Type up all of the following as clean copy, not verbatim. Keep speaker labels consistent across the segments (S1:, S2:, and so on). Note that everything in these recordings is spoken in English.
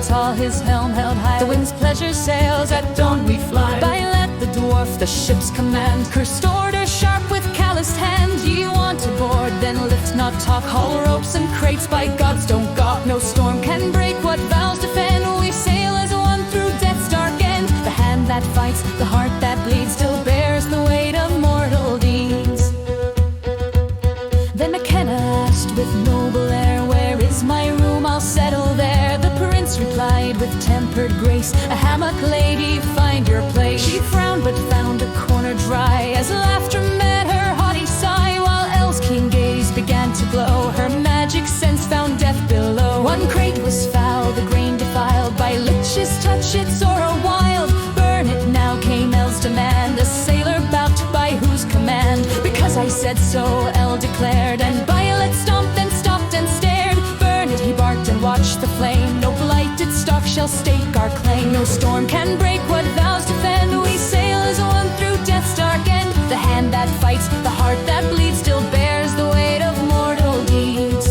S1: tall, his helm held high. The wind's pleasure sails, at dawn we fly. Bilat the dwarf, the ship's command, cursed order sharp with calloused hand. Ye want to board, then lift, not talk. Haul ropes and crates, by gods don't gawk. No storm can break what vows defend. We sail as one through death's dark end. The hand that fights, the heart that bleeds, still bears the weight of mortal deeds. Then Mikenna asked with noble air, where is my room? I'll settle there. The prince replied with tempered grace, a hammock, lady, find your place. She frowned but found a corner dry, as laughter met her haughty sigh. While Elle's keen gaze began to glow, her magic sense found death below. One crate was foul, the grain defiled, by lich's touch its aura wild. Burn it now, came Elle's demand, a sailor bout by whose command? Because I said so, Elle declared, and Bilat stomped and stopped and stared. Burn it, he barked, and watched the flame. No blighted stock shall stake our claim. No storm can break what vows defend. We sail as one through death's dark end. The hand that fights, the heart that bleeds, still bears the weight of mortal deeds.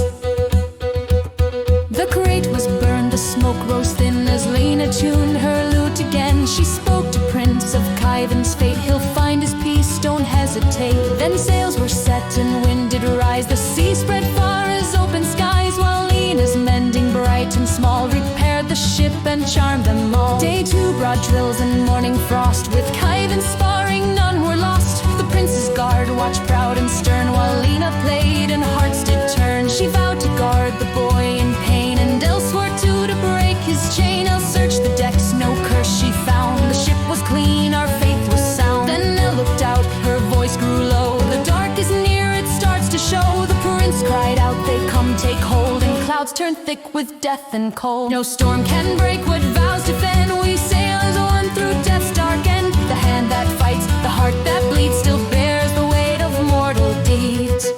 S1: The crate was burned, the smoke rose thin, as Lena tuned her lute again. She spoke to Prince of Tavern's fate, he'll find his peace, don't hesitate. Then sails were set and wind did rise, the sea spread far as open skies. While Lena's mending bright and small, repaired the ship and charmed them all. Day two brought drills and morning frost, with Tavern sparring none were lost. The prince's guard watched proud and stern, while Lena played and hearts did turn. She vowed to guard the boy in pain, and Elle swore to break his chain. Elle searched the decks, no curse she found, the ship was clean, our faith was sound. Then Elle looked out, her voice grew low, the dark is near, it starts to show. The prince cried out, they come, take hold, and clouds turn thick with death and cold. No storm can break what vows defend. We sail as one through death's dark end. The hand that fights, the heart that bleeds, still bears the weight of mortal deeds.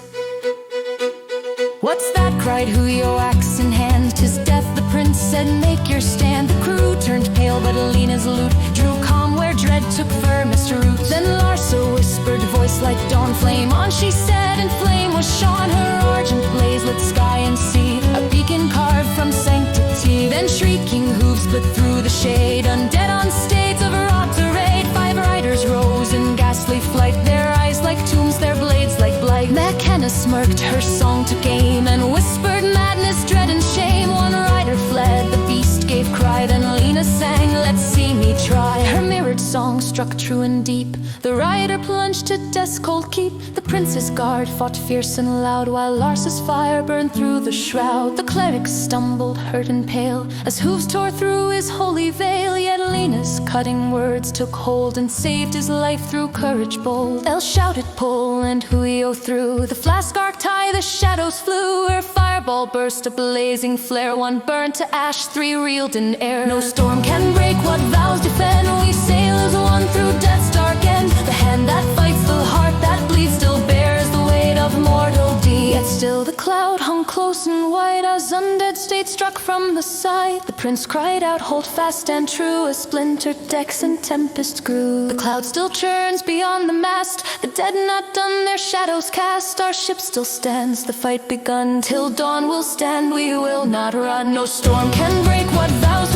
S1: What's that? Cried Huyo, axe in hand. 'Tis death, the prince said, make your stand. The crew turned pale, but Lena's lute drew calm where dread took firmest root. Then Larsa whispered, voice like dawn, flame on, she said, and flame was shone. Her argent blaze lit sky and sea, a beacon carved from sanctity. Then shrieking hooves split through the shade, undead on states of wrought arrayed. 5 riders rose in ghastly flight, their eyes like tombs, their blades like blight. Mikenna smirked, her song took aim, and whispered madness, dread and shame. One rider fled, the beast gave cry, then Lena sang, let's see me try. Her mirrored song struck true and deep, the rider plunged to death's cold keep. The prince's guard fought fierce and loud, while Larsa's fire burned through the shroud. The cleric stumbled, hurt and pale, as hooves tore through his holy veil. Yet Lena's cutting words took hold, and saved his life through courage bold. Elle shouted, pull, and Huyo threw the flask arc tie, the shadows flew. Her fireball burst, a blazing flare, one burned to ash, 3 reeled in air. No storm can break what vows defend. We sail as one through death's dark end. The hand that fights, the heart that bleeds, still bears the weight of mortal deeds. Yet still the cloud hung close and white, as undead state struck from the side. The prince cried out, hold fast and true, as splintered decks and tempest grew. The cloud still churns beyond the mast, the dead not done, their shadows cast. Our ship still stands, the fight begun, till dawn we'll stand, we will not run. No storm can break what vows